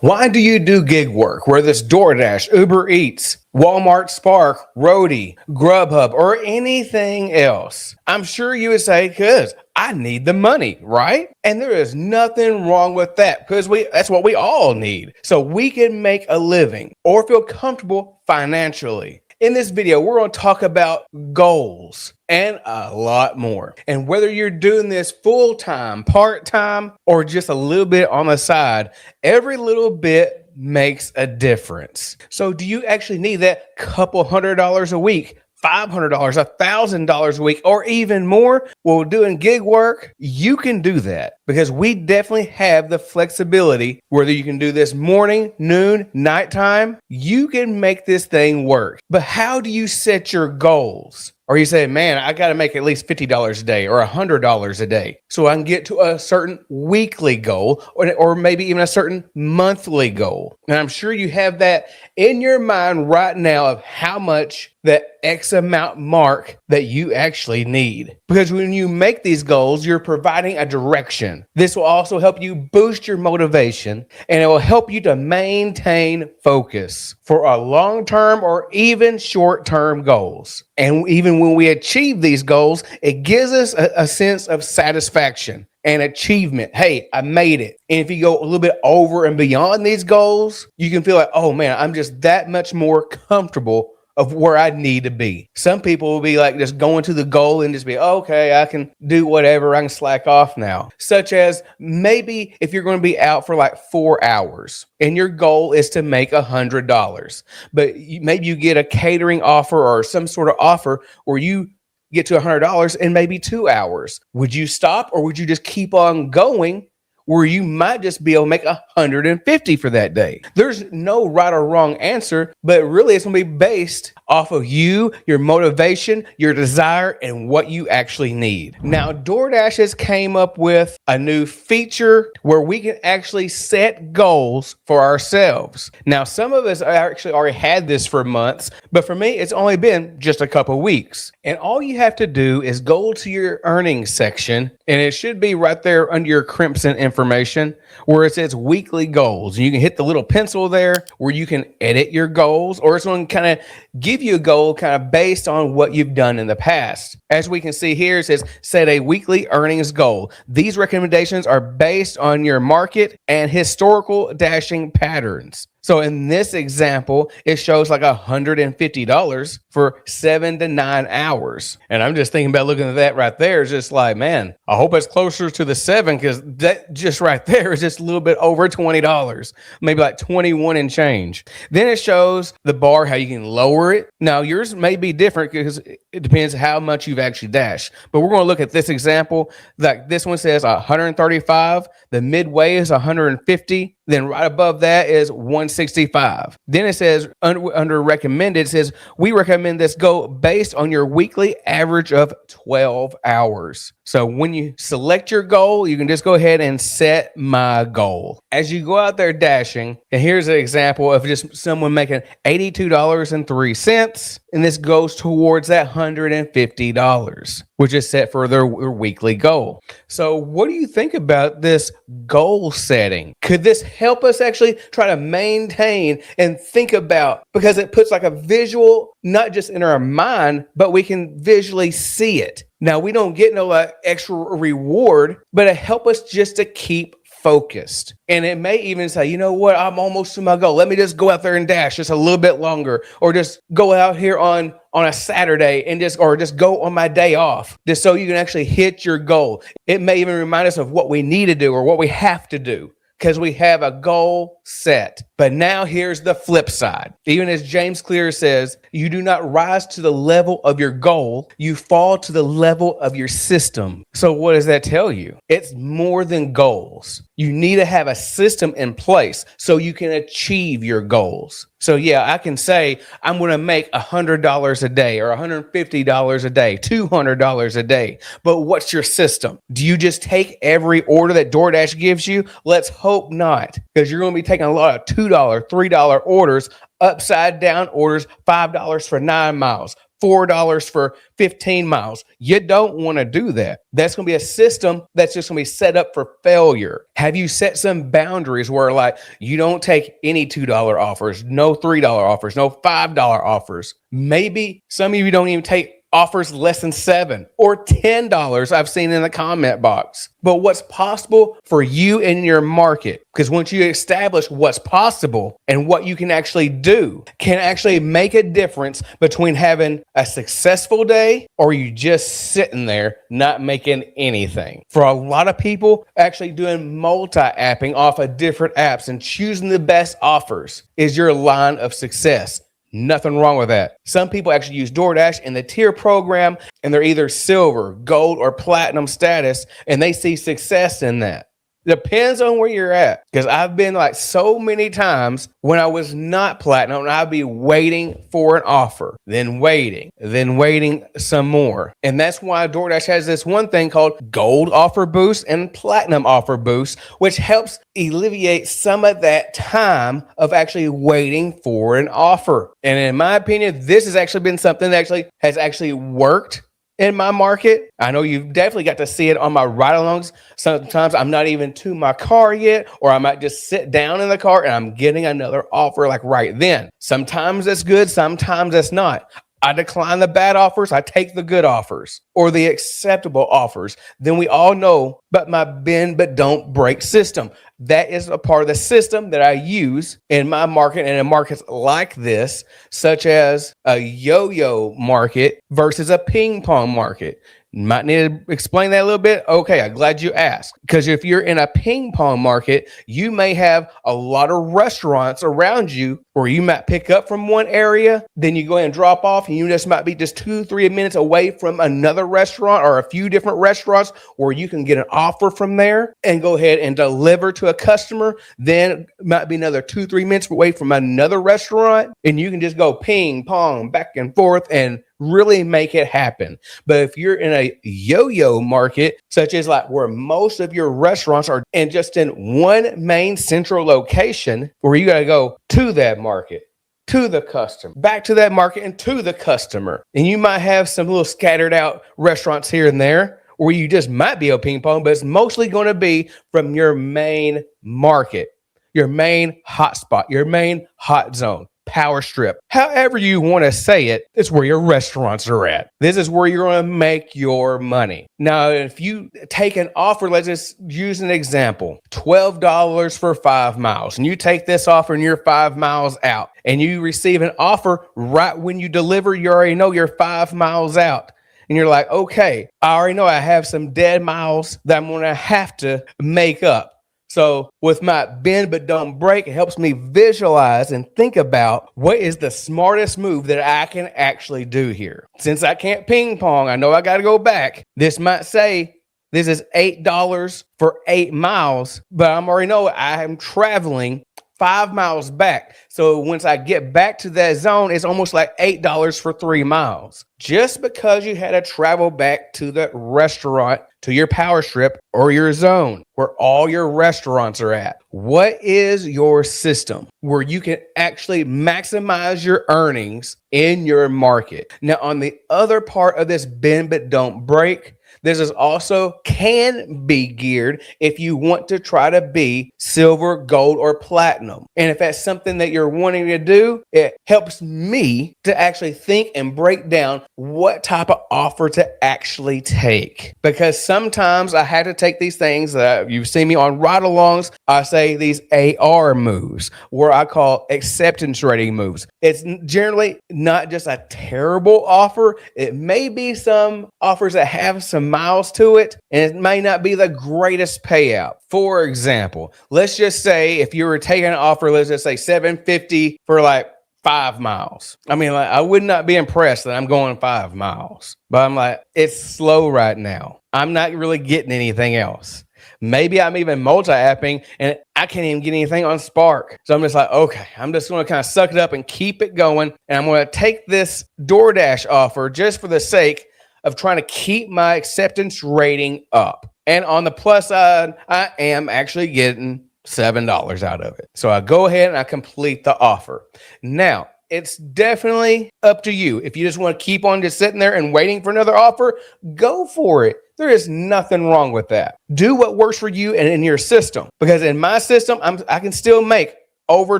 Why do you do gig work, whether it's DoorDash, Uber Eats, Walmart Spark, Roadie, Grubhub, or anything else? I'm sure you would say, because I need the money, right? And there is nothing wrong with that because that's what we all need. So we can make a living or feel comfortable financially. In this video, we're going to talk about goals and a lot more. And whether you're doing this full-time, part-time, or just a little bit on the side, every little bit makes a difference. So do you actually need that couple $100 a week? $500, $1,000 a week, or even more? Well, doing gig work, you can do that because we definitely have the flexibility. Whether you can do this morning, noon, nighttime, you can make this thing work. But how do you set your goals? Or you say, man, I got to make at least $50 a day or $100 a day so I can get to a certain weekly goal or maybe even a certain monthly goal. And I'm sure you have that in your mind right now of how much that X amount mark that you actually need. Because when you make these goals, you're providing a direction. This will also help you boost your motivation and it will help you to maintain focus for a long-term or even short-term goals. And even when we achieve these goals, it gives us a sense of satisfaction and achievement. Hey, I made it. And if you go a little bit over and beyond these goals, you can feel like, oh man, I'm just that much more comfortable of where I need to be. Some people will be like just going to the goal and just be, okay, I can do whatever. I can slack off now. Such as maybe if you're going to be out for like 4 hours and your goal is to make $100, but maybe you get a catering offer or some sort of offer where you get to $100 in maybe 2 hours. Would you stop or would you just keep on going where you might just be able to make $150 for that day? There's no right or wrong answer, but really it's going to be based off of you, your motivation, your desire, and what you actually need. Now, DoorDash has came up with a new feature where we can actually set goals for ourselves. Now, some of us actually already had this for months, but for me, it's only been just a couple weeks. And all you have to do is go to your earnings section, and it should be right there under your Crimson information where it says weekly goals. And you can hit the little pencil there where you can edit your goals, or it's going to kind of give you a goal kind of based on what you've done in the past. As we can see here, it says set a weekly earnings goal. These recommendations are based on your market and historical dashing patterns. So in this example, it shows like $150 for 7 to 9 hours. And I'm just thinking about looking at that right there. It's just like, man, I hope it's closer to the 7 because that just right there is just a little bit over $20, maybe like 21 and change. Then it shows the bar, how you can lower it. Now yours may be different because it depends how much you've actually dashed. But we're going to look at this example. Like this one says 135. The midway is 150. Then right above that is 165. Then it says under recommended, it says we recommend this go based on your weekly average of 12 hours. So when you select your goal, you can just go ahead and set my goal. As you go out there dashing, and here's an example of just someone making $82.03, and this goes towards that $150, which is set for their weekly goal. So what do you think about this goal setting? Could this help us actually try to maintain and think about, because it puts like a visual, not just in our mind, but we can visually see it. Now, we don't get no extra reward, but it helps us just to keep focused. And it may even say, you know what, I'm almost to my goal. Let me just go out there and dash just a little bit longer, or just go out here on a Saturday and just go on my day off, just so you can actually hit your goal. It may even remind us of what we need to do or what we have to do, because we have a goal set. But now here's the flip side. Even as James Clear says, you do not rise to the level of your goal, you fall to the level of your system. So what does that tell you? It's more than goals. You need to have a system in place so you can achieve your goals. So yeah, I can say I'm going to make $100 a day or $150 a day, $200 a day. But what's your system? Do you just take every order that DoorDash gives you? Let's hope not, because you're going to be taking a lot of $2, $3 orders, upside down orders, $5 for 9 miles, $4 for 15 miles. You don't want to do that. That's going to be a system that's just going to be set up for failure. Have you set some boundaries where like you don't take any $2 offers, no $3 offers, no $5 offers? Maybe some of you don't even take offers less than $7 or $10 I've seen in the comment box. But what's possible for you in your market? Because once you establish what's possible and what you can actually do, can actually make a difference between having a successful day or you just sitting there not making anything. For a lot of people, actually doing multi-apping off of different apps and choosing the best offers is your line of success. Nothing wrong with that. Some people actually use Doordash in the tier program and they're either silver, gold, or platinum status, and they see success in that. Depends on where you're at. Because I've been like so many times when I was not platinum, and I'd be waiting for an offer, then waiting some more. And that's why DoorDash has this one thing called gold offer boost and platinum offer boost, which helps alleviate some of that time of actually waiting for an offer. And in my opinion, this has actually been something that has actually worked in my market. I know you've definitely got to see it on my ride-alongs. Sometimes I'm not even to my car yet, or I might just sit down in the car and I'm getting another offer like right then. Sometimes it's good, sometimes it's not. I decline the bad offers. I take the good offers or the acceptable offers. Then we all know but my bend but don't break system. That is a part of the system that I use in my market and in markets like this, such as a yo-yo market versus a ping pong market. Might need to explain that a little bit. Okay, I'm glad you asked. Because if you're in a ping pong market, you may have a lot of restaurants around you where you might pick up from one area, then you go ahead and drop off, and you just might be just 2-3 minutes away from another restaurant or a few different restaurants where you can get an offer from there and go ahead and deliver to a customer. Then might be another 2-3 minutes away from another restaurant, and you can just go ping pong back and forth and really make it happen. But if you're in a yo-yo market, such as like where most of your restaurants are and just in one main central location where you got to go to that market, to the customer, back to that market and to the customer. And you might have some little scattered out restaurants here and there where you just might be a ping pong, but it's mostly going to be from your main market, your main hot spot, your main hot zone. Power strip, however you want to say it, it's where your restaurants are at. This is where you're going to make your money. Now, if you take an offer, let's just use an example, $12 for 5 miles, and you take this offer and you're 5 miles out, and you receive an offer right when you deliver, you already know you're 5 miles out. And you're like, okay, I already know I have some dead miles that I'm going to have to make up. So with my bend but don't break, it helps me visualize and think about what is the smartest move that I can actually do here. Since I can't ping pong, I know I got to go back. This might say this is $8 for 8 miles, but I already know I am traveling 5 miles back. So once I get back to that zone, it's almost like $8 for 3 miles. Just because you had to travel back to the restaurant, to your power strip or your zone where all your restaurants are at. What is your system where you can actually maximize your earnings in your market? Now, on the other part of this bend but don't break, this is also can be geared if you want to try to be silver, gold, or platinum. And if that's something that you're wanting to do, it helps me to actually think and break down what type of offer to actually take. Because sometimes I had to take these things that you've seen me on ride-alongs. I say these AR moves, where I call acceptance rating moves. It's generally not just a terrible offer. It may be some offers that have some miles to it, and it may not be the greatest payout. For example, let's just say if you were taking an offer, let's just say $750 for like 5 miles. I mean, like, I would not be impressed that I'm going 5 miles, but I'm like, it's slow right now. I'm not really getting anything else. Maybe I'm even multi-apping and I can't even get anything on Spark. So I'm just like, okay, I'm just going to kind of suck it up and keep it going. And I'm going to take this DoorDash offer just for the sake of trying to keep my acceptance rating up. And on the plus side, I am actually getting $7 out of it. So I go ahead and I complete the offer. Now, it's definitely up to you. If you just want to keep on just sitting there and waiting for another offer, go for it. There is nothing wrong with that. Do what works for you and in your system. Because in my system, I can still make over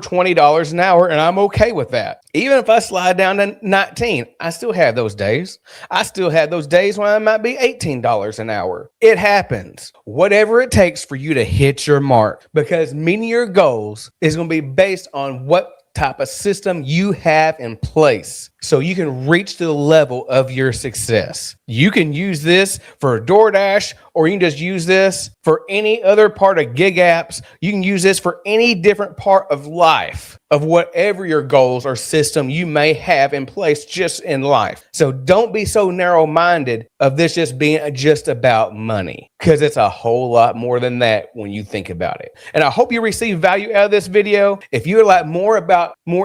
$20 an hour, and I'm okay with that. Even if I slide down to 19, I still have those days. I still have those days when I might be $18 an hour. It happens. Whatever it takes for you to hit your mark, because meeting your goals is going to be based on what type of system you have in place so you can reach to the level of your success. You can use this for Doordash, or you can just use this for any other part of gig apps. You can use this for any different part of life, of whatever your goals or system you may have in place just in life. So don't be so narrow-minded of this just being just about money, because it's a whole lot more than that when you think about it. And I hope you receive value out of this video. If you would like more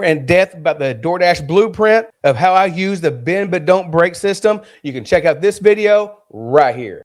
in depth about the Doordash blueprint of how I use the bend but don't break system, you can check out this video right here.